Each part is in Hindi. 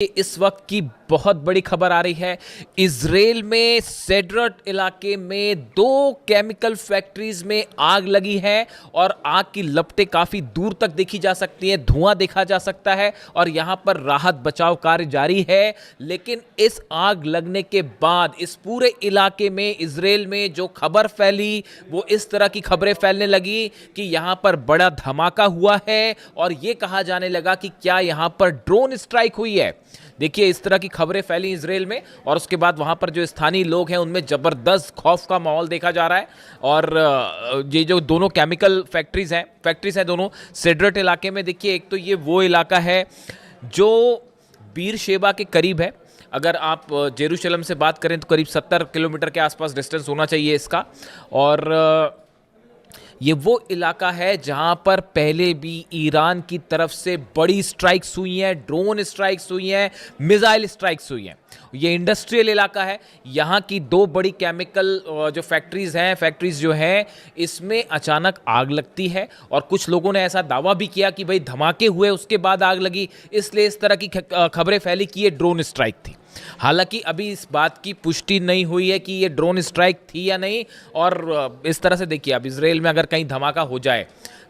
इस वक्त की बहुत बड़ी खबर आ रही है। इजराइल में सेड्रट इलाके में दो केमिकल फैक्ट्रीज में आग लगी है और आग की लपटें काफी दूर तक देखी जा सकती हैं, धुआं देखा जा सकता है और यहां पर राहत बचाव कार्य जारी है। लेकिन इस आग लगने के बाद इस पूरे इलाके में इजराइल में जो खबर फैली वो इस तरह की खबरें फैलने लगी कि यहां पर बड़ा धमाका हुआ है और यह कहा जाने लगा कि क्या यहां पर ड्रोन स्ट्राइक हुई है। देखिए, इस तरह की खबरें फैली इजराइल में और उसके बाद वहां पर जो स्थानीय लोग हैं उनमें जबरदस्त खौफ का माहौल देखा जा रहा है। और ये जो दोनों केमिकल फैक्ट्रीज हैं दोनों सेड्रट इलाके में। देखिए, एक तो ये वो इलाका है जो बीर शेबा के करीब है। अगर आप जेरूशलम से बात करें तो करीब 70 किलोमीटर के आसपास डिस्टेंस होना चाहिए इसका। और ये वो इलाका है जहां पर पहले भी ईरान की तरफ से बड़ी स्ट्राइक्स हुई हैं, ड्रोन स्ट्राइक्स हुई हैं, मिसाइल स्ट्राइक्स हुई हैं। ये इंडस्ट्रियल इलाका है। यहाँ की दो बड़ी केमिकल जो फैक्ट्रीज जो हैं इसमें अचानक आग लगती है और कुछ लोगों ने ऐसा दावा भी किया कि भाई धमाके हुए उसके बाद आग लगी, इसलिए इस तरह की खबरें फैली कि ये ड्रोन स्ट्राइक थी। हालांकि अभी इस बात की पुष्टि नहीं हुई है कि ये ड्रोन स्ट्राइक थी या नहीं। और इस तरह से देखिए, अब इजराइल में अगर कहीं धमाका हो जाए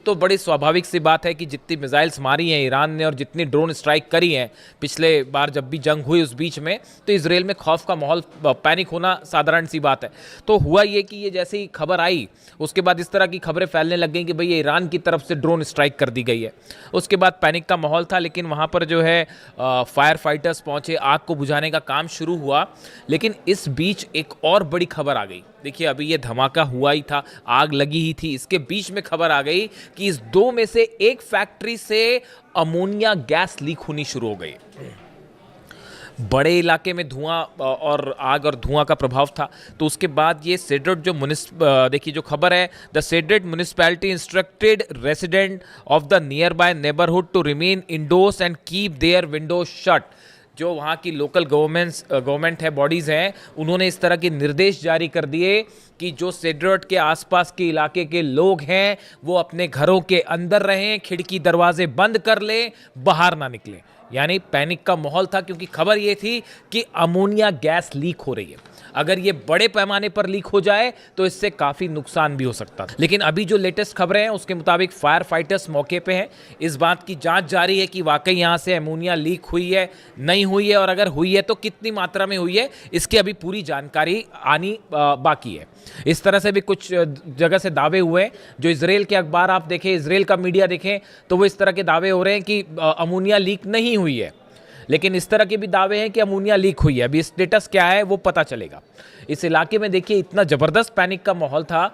तो बड़ी स्वाभाविक सी बात है कि जितनी मिसाइल्स मारी हैं ईरान ने और जितनी ड्रोन स्ट्राइक करी हैं पिछले बार जब भी जंग हुई उस बीच में, तो इजराइल में खौफ का माहौल, पैनिक होना साधारण सी बात है। तो हुआ ये कि ये जैसे ही खबर आई उसके बाद इस तरह की खबरें फैलने लग गई कि भाई ये ईरान की तरफ से ड्रोन स्ट्राइक कर दी गई है। उसके बाद पैनिक का माहौल था, लेकिन वहाँ पर जो है फायर फाइटर्स पहुँचे, आग को बुझाने का काम शुरू हुआ। लेकिन इस बीच एक और बड़ी खबर आ गई। देखिए, अभी ये धमाका हुआ ही था, आग लगी ही थी, इसके बीच में खबर आ गई कि इस दो में से एक फैक्ट्री से अमोनिया गैस लीक होनी शुरू हो गई। बड़े इलाके में धुआं और आग और धुआं का प्रभाव था। तो उसके बाद ये सेड्रट जो देखिए जो खबर है, द सेड्रट municipality instructed resident of the nearby neighbourhood to remain indoors and keep their windows shut. जो वहाँ की लोकल गवर्नमेंट है, बॉडीज़ हैं, उन्होंने इस तरह के निर्देश जारी कर दिए कि जो सेड्रट के आसपास के इलाके के लोग हैं वो अपने घरों के अंदर रहें, खिड़की दरवाजे बंद कर लें, बाहर ना निकलें। यानी पैनिक का माहौल था, क्योंकि खबर ये थी कि अमोनिया गैस लीक हो रही है। अगर ये बड़े पैमाने पर लीक हो जाए तो इससे काफ़ी नुकसान भी हो सकता था। लेकिन अभी जो लेटेस्ट खबरें हैं उसके मुताबिक फायर फाइटर्स मौके पे हैं। इस बात की जांच जारी है कि वाकई यहाँ से अमोनिया लीक हुई है, नहीं हुई है, और अगर हुई है तो कितनी मात्रा में हुई है, इसकी अभी पूरी जानकारी आनी बाकी है। इस तरह से भी कुछ जगह से दावे हुए हैं। जो इजराइल के अखबार आप देखें, इजराइल का मीडिया देखें, तो वो इस तरह के दावे हो रहे हैं कि अमोनिया लीक नहीं हुई है। लेकिन इस तरह के भी दावे हैं कि अमोनिया लीक हुई है। अभी स्टेटस क्या है वो पता चलेगा। इस इलाके में देखिए इतना ज़बरदस्त पैनिक का माहौल था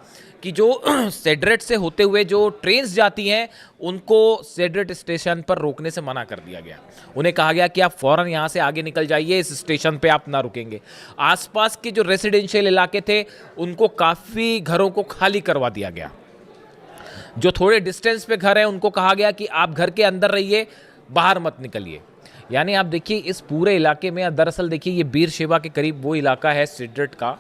कि जो सेड्रट से होते हुए जो ट्रेन्स जाती हैं उनको सेड्रट स्टेशन पर रोकने से मना कर दिया गया। उन्हें कहा गया कि आप फ़ौरन यहाँ से आगे निकल जाइए, इस स्टेशन पे आप ना रुकेंगे। आसपास के जो रेसिडेंशियल इलाके थे उनको काफ़ी घरों को खाली करवा दिया गया। जो थोड़े डिस्टेंस पे घर हैं उनको कहा गया कि आप घर के अंदर रहिए, बाहर मत निकलिए। यानी आप देखिए इस पूरे इलाके में, दरअसल देखिए ये बीर शेबा के करीब वो इलाका है सेड्रट का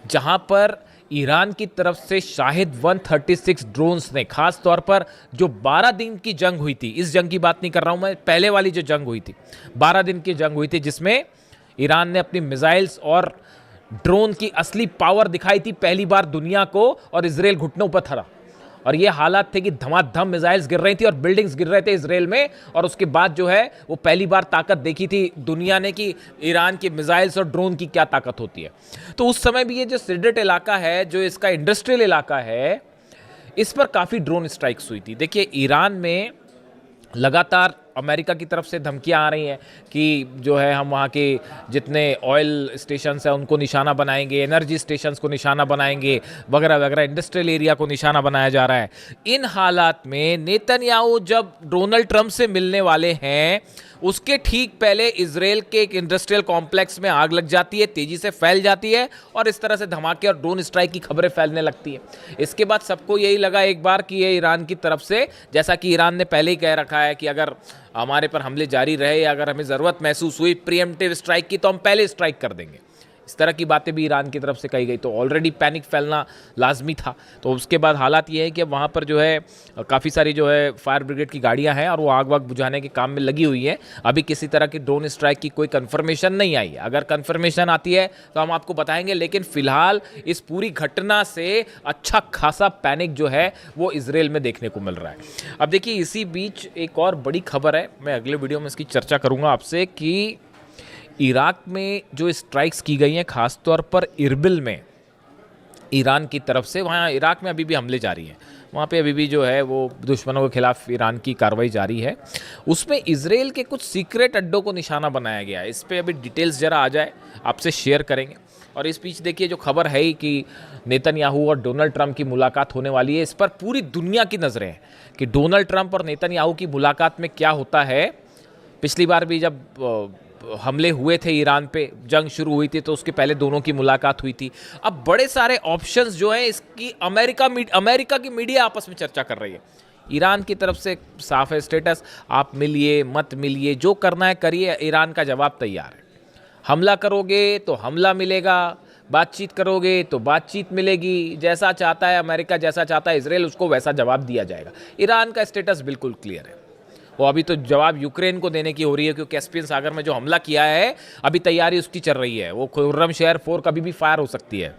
जहां पर ईरान की तरफ से शाहिद 136 ड्रोन्स ने, खास तौर पर जो 12 दिन की जंग हुई थी, इस जंग की बात नहीं कर रहा हूं मैं, पहले वाली जो जंग हुई थी 12 दिन की जंग हुई थी जिसमें ईरान ने अपनी मिसाइल्स और ड्रोन की असली पावर दिखाई थी पहली बार दुनिया को, और इजराइल घुटनों पर था। और ये हालात थे कि धमाधम मिसाइल्स गिर रही थी और बिल्डिंग्स गिर रहे थे इजराइल में। और उसके बाद जो है वो पहली बार ताकत देखी थी दुनिया ने कि ईरान की मिसाइल्स और ड्रोन की क्या ताकत होती है। तो उस समय भी ये जो सेड्रट इलाका है, जो इसका इंडस्ट्रियल इलाका है, इस पर काफ़ी ड्रोन स्ट्राइक्स हुई थी। देखिए, ईरान में लगातार अमेरिका की तरफ से धमकियां आ रही हैं कि जो है हम वहाँ के जितने ऑयल स्टेशंस हैं उनको निशाना बनाएंगे, एनर्जी स्टेशंस को निशाना बनाएंगे, वगैरह वगैरह, इंडस्ट्रियल एरिया को निशाना बनाया जा रहा है। इन हालात में नेतन्याहू जब डोनाल्ड ट्रंप से मिलने वाले हैं उसके ठीक पहले इजराइल के एक इंडस्ट्रियल कॉम्प्लेक्स में आग लग जाती है, तेजी से फैल जाती है और इस तरह से धमाके और ड्रोन स्ट्राइक की खबरें फैलने लगती है। इसके बाद सबको यही लगा एक बार कि ये ईरान की तरफ से, जैसा कि ईरान ने पहले ही कह रखा है कि अगर हमारे पर हमले जारी रहे या अगर हमें ज़रूरत महसूस हुई प्रीएम्प्टिव स्ट्राइक की तो हम पहले स्ट्राइक कर देंगे। इस तरह की बातें भी ईरान की तरफ से कही गई। तो ऑलरेडी पैनिक फैलना लाजमी था। तो उसके बाद हालात ये है कि अब वहाँ पर जो है काफ़ी सारी जो है फायर ब्रिगेड की गाड़ियाँ हैं और वो आग वाग बुझाने के काम में लगी हुई हैं। अभी किसी तरह की ड्रोन स्ट्राइक की कोई कन्फर्मेशन नहीं आई है। अगर कन्फर्मेशन आती है तो हम आपको बताएंगे, लेकिन फिलहाल इस पूरी घटना से अच्छा खासा पैनिक जो है वो इजराइल में देखने को मिल रहा है। अब देखिए, इसी बीच एक और बड़ी खबर है, मैं अगले वीडियो में इसकी चर्चा करूंगा आपसे, कि इराक में जो स्ट्राइक्स की गई हैं खासतौर पर इरबिल में ईरान की तरफ से, वहाँ इराक में अभी भी हमले जारी हैं, वहाँ पे अभी भी जो है वो दुश्मनों के खिलाफ ईरान की कार्रवाई जारी है। उसमें इजराइल के कुछ सीक्रेट अड्डों को निशाना बनाया गया है। इस पर अभी डिटेल्स ज़रा आ जाए आपसे शेयर करेंगे। और इस बीच देखिए, जो खबर है ही कि नेतन्याहू और डोनाल्ड ट्रंप की मुलाकात होने वाली है, इस पर पूरी दुनिया की नज़रें हैं कि डोनाल्ड ट्रंप और नेतन्याहू की मुलाकात में क्या होता है। पिछली बार भी जब हमले हुए थे ईरान पे, जंग शुरू हुई थी, तो उसके पहले दोनों की मुलाकात हुई थी। अब बड़े सारे ऑप्शंस जो हैं इसकी अमेरिका की मीडिया आपस में चर्चा कर रही है। ईरान की तरफ से साफ है स्टेटस, आप मिलिए मत मिलिए, जो करना है करिए, ईरान का जवाब तैयार है। हमला करोगे तो हमला मिलेगा, बातचीत करोगे तो बातचीत मिलेगी, जैसा चाहता है अमेरिका, जैसा चाहता है इजराइल, उसको वैसा जवाब दिया जाएगा। ईरान का स्टेटस बिल्कुल क्लियर है। वो अभी तो जवाब यूक्रेन को देने की हो रही है, क्योंकि कैस्पियन सागर में जो हमला किया है अभी तैयारी उसकी चल रही है। वो खुर्रम शहर 4 कभी भी फायर हो सकती है,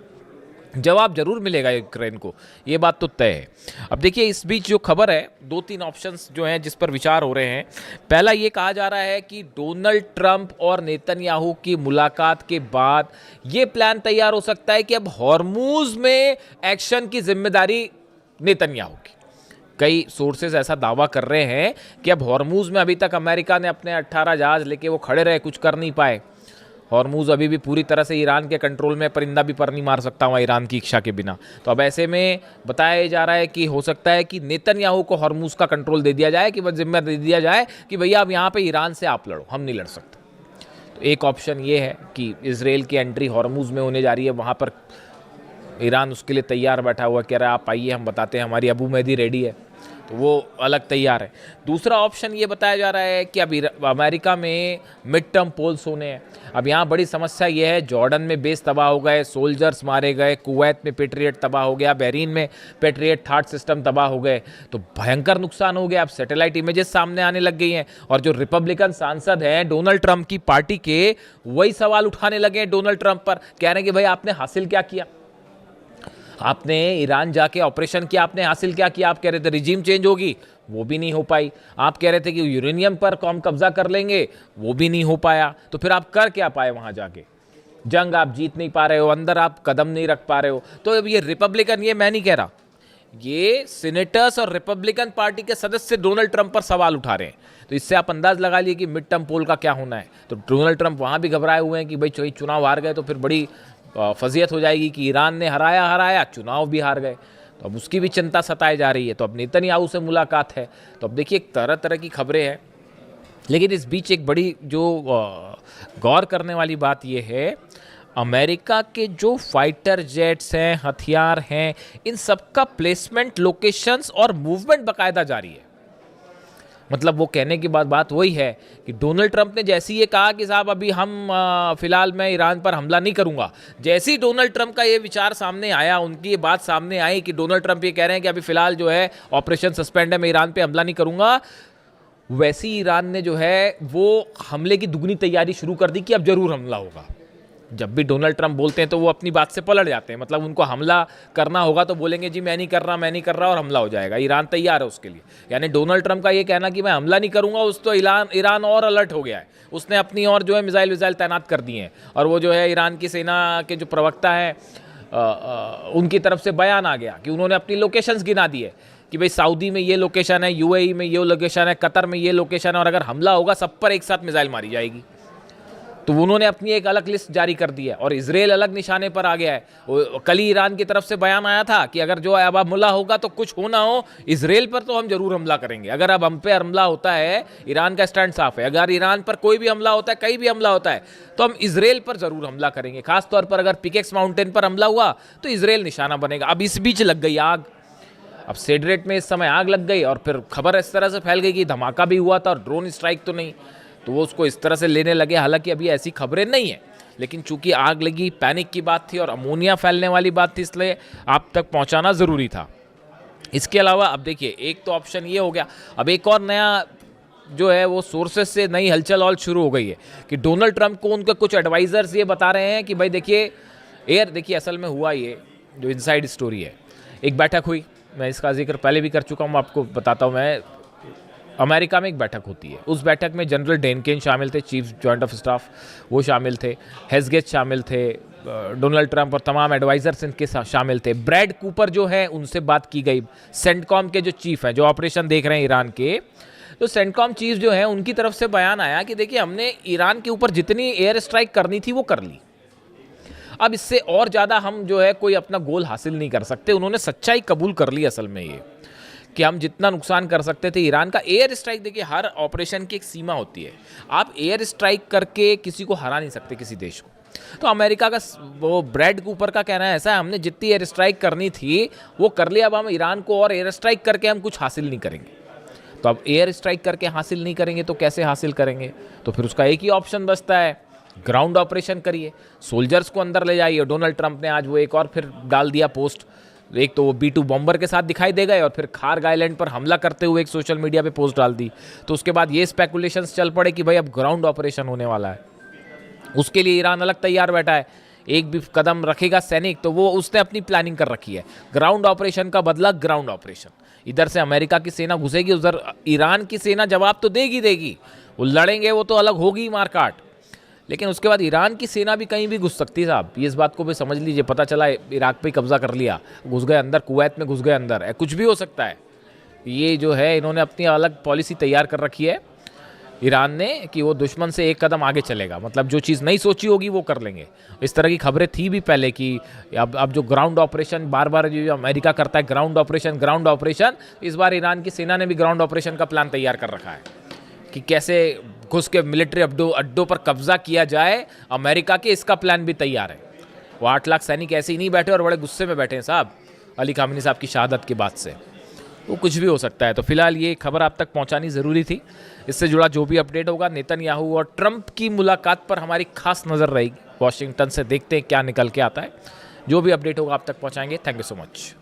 जवाब जरूर मिलेगा यूक्रेन को, ये बात तो तय है। अब देखिए, इस बीच जो खबर है, 2-3 ऑप्शंस जो हैं जिस पर विचार हो रहे हैं। पहला ये कहा जा रहा है कि डोनाल्ड ट्रंप और नेतन्याहू की मुलाकात के बाद ये प्लान तैयार हो सकता है कि अब हॉर्मूज में एक्शन की जिम्मेदारी नेतन्याहू की। कई सोर्सेज ऐसा दावा कर रहे हैं कि अब हॉर्मूज में अभी तक अमेरिका ने अपने 18 जहाज लेके वो खड़े रहे, कुछ कर नहीं पाए। हॉर्मूज अभी भी पूरी तरह से ईरान के कंट्रोल में, परिंदा भी पर नहीं मार सकता वहाँ ईरान की इच्छा के बिना। तो अब ऐसे में बताया जा रहा है कि हो सकता है कि नेतन्याहू को हॉर्मूज का कंट्रोल दे दिया जाए, कि वह जिम्मा दे दिया जाए कि भैया अब यहाँ पे ईरान से आप लड़ो, हम नहीं लड़ सकते। तो एक ऑप्शन ये है कि इजराइल की एंट्री हॉर्मूज में होने जा रही है, वहाँ पर ईरान उसके लिए तैयार बैठा हुआ, कह रहा है आप आइए, हम बताते हैं, हमारी अबू मेहदी रेडी है, तो वो अलग तैयार है। दूसरा ऑप्शन ये बताया जा रहा है कि अब अमेरिका में मिड टर्म पोल्स होने हैं। अब यहाँ बड़ी समस्या ये है, जॉर्डन में बेस तबाह हो गए, सोल्जर्स मारे गए, कुवैत में पेट्रियट तबाह हो गया, बहरीन में पेट्रियट थर्ड सिस्टम तबाह हो गए, तो भयंकर नुकसान हो गया। अब सैटेलाइट इमेजेस सामने आने लग गई हैं, और जो रिपब्लिकन सांसद हैं डोनाल्ड ट्रंप की पार्टी के, वही सवाल उठाने लगे हैं डोनाल्ड ट्रंप पर, कह रहे हैं कि भाई आपने हासिल क्या किया, आपने ईरान जाके ऑपरेशन किया, आपने हासिल क्या किया। आप कह रहे थे रिजीम चेंज होगी, वो भी नहीं हो पाई। आप कह रहे थे कि यूरेनियम पर हम कब्जा कर लेंगे, वो भी नहीं हो पाया। तो फिर आप कर क्या पाए वहां जाके? जंग आप जीत नहीं पा रहे हो, अंदर आप कदम नहीं रख पा रहे हो। तो अब ये रिपब्लिकन, ये मैं नहीं कह रहा, ये सीनेटर्स और रिपब्लिकन पार्टी के सदस्य डोनाल्ड ट्रंप पर सवाल उठा रहे हैं। तो इससे आप अंदाज लगा लिए कि मिड टर्म पोल का क्या होना है। तो डोनाल्ड ट्रंप वहां भी घबराए हुए हैं कि भाई चुनाव हार गए तो फिर बड़ी फजीयत हो जाएगी कि ईरान ने हराया, चुनाव भी हार गए, तो अब उसकी भी चिंता सताई जा रही है। तो अब नेतन्याहू से मुलाकात है, तो अब देखिए तरह तरह की खबरें हैं। लेकिन इस बीच एक बड़ी जो गौर करने वाली बात यह है, अमेरिका के जो फाइटर जेट्स हैं, हथियार हैं, इन सबका प्लेसमेंट, लोकेशंस और मूवमेंट बाकायदा जारी है। मतलब वो कहने की बात वही है कि डोनाल्ड ट्रंप ने जैसे ये कहा कि साहब अभी हम फिलहाल मैं ईरान पर हमला नहीं करूंगा, जैसे ही डोनाल्ड ट्रंप का ये विचार सामने आया, उनकी ये बात सामने आई कि डोनाल्ड ट्रंप ये कह रहे हैं कि अभी फिलहाल जो है ऑपरेशन सस्पेंड है, मैं ईरान पे हमला नहीं करूंगा, वैसे ही ईरान ने जो है वो हमले की दुगनी तैयारी शुरू कर दी कि अब जरूर हमला होगा। जब भी डोनाल्ड ट्रंप बोलते हैं तो वो अपनी बात से पलट जाते हैं। मतलब उनको हमला करना होगा तो बोलेंगे जी मैं नहीं कर रहा, और हमला हो जाएगा। ईरान तैयार है उसके लिए। यानी डोनाल्ड ट्रंप का ये कहना कि मैं हमला नहीं करूंगा, उस तो ईरान और अलर्ट हो गया है। उसने अपनी और जो है मिसाइल तैनात कर दिए हैं, और वो जो है ईरान की सेना के जो प्रवक्ता हैं उनकी तरफ से बयान आ गया कि उन्होंने अपनी लोकेशंस गिना दी है कि भाई सऊदी में ये लोकेशन है, यूएई में ये लोकेशन है, कतर में ये लोकेशन है, और अगर हमला होगा सब पर एक साथ मिसाइल मारी जाएगी। तो उन्होंने अपनी एक अलग लिस्ट जारी कर दी है, और इजराइल अलग निशाने पर आ गया है। कल ही ईरान की तरफ से बयान आया था कि अगर जो अब हमला होगा तो कुछ हो ना हो, इजराइल पर तो हम जरूर हमला करेंगे। अगर अब हम पे हमला होता है, ईरान का स्टैंड साफ है, अगर ईरान पर कोई भी हमला होता है, कहीं भी हमला होता है, तो हम इजराइल पर जरूर हमला करेंगे। खासतौर पर अगर पिकेक्स माउंटेन पर हमला हुआ तो इजराइल निशाना बनेगा। अब इस बीच लग गई आग। अब सेड्रेट में इस समय आग लग गई, और फिर खबर इस तरह से फैल गई कि धमाका भी हुआ था और ड्रोन स्ट्राइक तो नहीं, तो वो उसको इस तरह से लेने लगे। हालांकि अभी ऐसी खबरें नहीं है, लेकिन चूंकि आग लगी, पैनिक की बात थी और अमोनिया फैलने वाली बात थी, इसलिए आप तक पहुंचाना ज़रूरी था। इसके अलावा अब देखिए, एक तो ऑप्शन ये हो गया, अब एक और नया जो है वो सोर्सेस से नई हलचल और शुरू हो गई है कि डोनाल्ड ट्रंप को उनके कुछ एडवाइजर्स ये बता रहे हैं कि भाई देखिए देखिए असल में हुआ ये जो इनसाइड स्टोरी है, एक बैठक हुई, मैं इसका जिक्र पहले भी कर चुका हूँ, आपको बताता हूँ मैं। अमेरिका में एक बैठक होती है, उस बैठक में जनरल डेनकेन शामिल थे, चीफ जॉइंट ऑफ स्टाफ, वो शामिल थे, हेस्गेट शामिल थे, डोनाल्ड ट्रंप और तमाम एडवाइजर्स इनके शामिल थे। ब्रैड कूपर जो है उनसे बात की गई, सेंटकॉम के जो चीफ हैं, जो ऑपरेशन देख रहे हैं ईरान के, तो सेंटकॉम चीफ जो है उनकी तरफ से बयान आया कि देखिए हमने ईरान के ऊपर जितनी एयर स्ट्राइक करनी थी वो कर ली, अब इससे और ज़्यादा हम जो है कोई अपना गोल हासिल नहीं कर सकते। उन्होंने सच्चाई कबूल कर ली असल में ये कि हम जितना नुकसान कर सकते थे ईरान का। एयर स्ट्राइक, देखिए हर ऑपरेशन की एक सीमा होती है, आप एयर स्ट्राइक करके किसी को हरा नहीं सकते, किसी देश को। तो अमेरिका का वो ब्रैड कूपर का कहना है ऐसा है, हमने जितनी एयर स्ट्राइक करनी थी वो कर लिया, अब हम ईरान को और एयर स्ट्राइक करके हम कुछ हासिल नहीं करेंगे। तो अब एयर स्ट्राइक करके हासिल नहीं करेंगे तो कैसे हासिल करेंगे? तो फिर उसका एक ही ऑप्शन बचता है, ग्राउंड ऑपरेशन करिए, सोल्जर्स को अंदर ले जाइए। डोनाल्ड ट्रंप ने आज वो एक और फिर डाल दिया पोस्ट, एक तो वो B-2 बॉम्बर के साथ दिखाई दे गए और फिर खारग आइलैंड पर हमला करते हुए एक सोशल मीडिया पे पोस्ट डाल दी। तो उसके बाद ये स्पेकुलेशंस चल पड़े कि भाई अब ग्राउंड ऑपरेशन होने वाला है, उसके लिए ईरान अलग तैयार बैठा है। एक भी कदम रखेगा सैनिक तो वो उसने अपनी प्लानिंग कर रखी है, ग्राउंड ऑपरेशन का बदला ग्राउंड ऑपरेशन। इधर से अमेरिका की सेना घुसेगी, उधर ईरान की सेना जवाब तो देगी, वो लड़ेंगे, वो तो अलग होगी मारकाट, लेकिन उसके बाद ईरान की सेना भी कहीं भी घुस सकती है साहब, ये इस बात को भी समझ लीजिए। पता चला इराक पे कब्जा कर लिया, घुस गए अंदर, कुवैत में घुस गए अंदर, कुछ भी हो सकता है। ये जो है इन्होंने अपनी अलग पॉलिसी तैयार कर रखी है ईरान ने कि वो दुश्मन से एक कदम आगे चलेगा, मतलब जो चीज़ नहीं सोची होगी वो कर लेंगे। इस तरह की खबरें थी भी पहले कि अब जो ग्राउंड ऑपरेशन बार बार जो अमेरिका करता है, ग्राउंड ऑपरेशन, इस बार ईरान की सेना ने भी ग्राउंड ऑपरेशन का प्लान तैयार कर रखा है कि कैसे घुस के मिलिट्री अड्डों पर कब्जा किया जाए अमेरिका के, इसका प्लान भी तैयार है। वो 8 लाख सैनिक ऐसे ही नहीं बैठे और बड़े गुस्से में बैठे हैं साहब अली खामेनी साहब की शहादत के बाद से, वो कुछ भी हो सकता है। तो फिलहाल ये खबर आप तक पहुंचानी ज़रूरी थी। इससे जुड़ा जो भी अपडेट होगा, नेतन्याहू और ट्रंप की मुलाकात पर हमारी खास नज़र रहेगी। वॉशिंगटन से देखते हैं क्या निकल के आता है। जो भी अपडेट होगा आप तक पहुंचाएंगे। Thank you so much.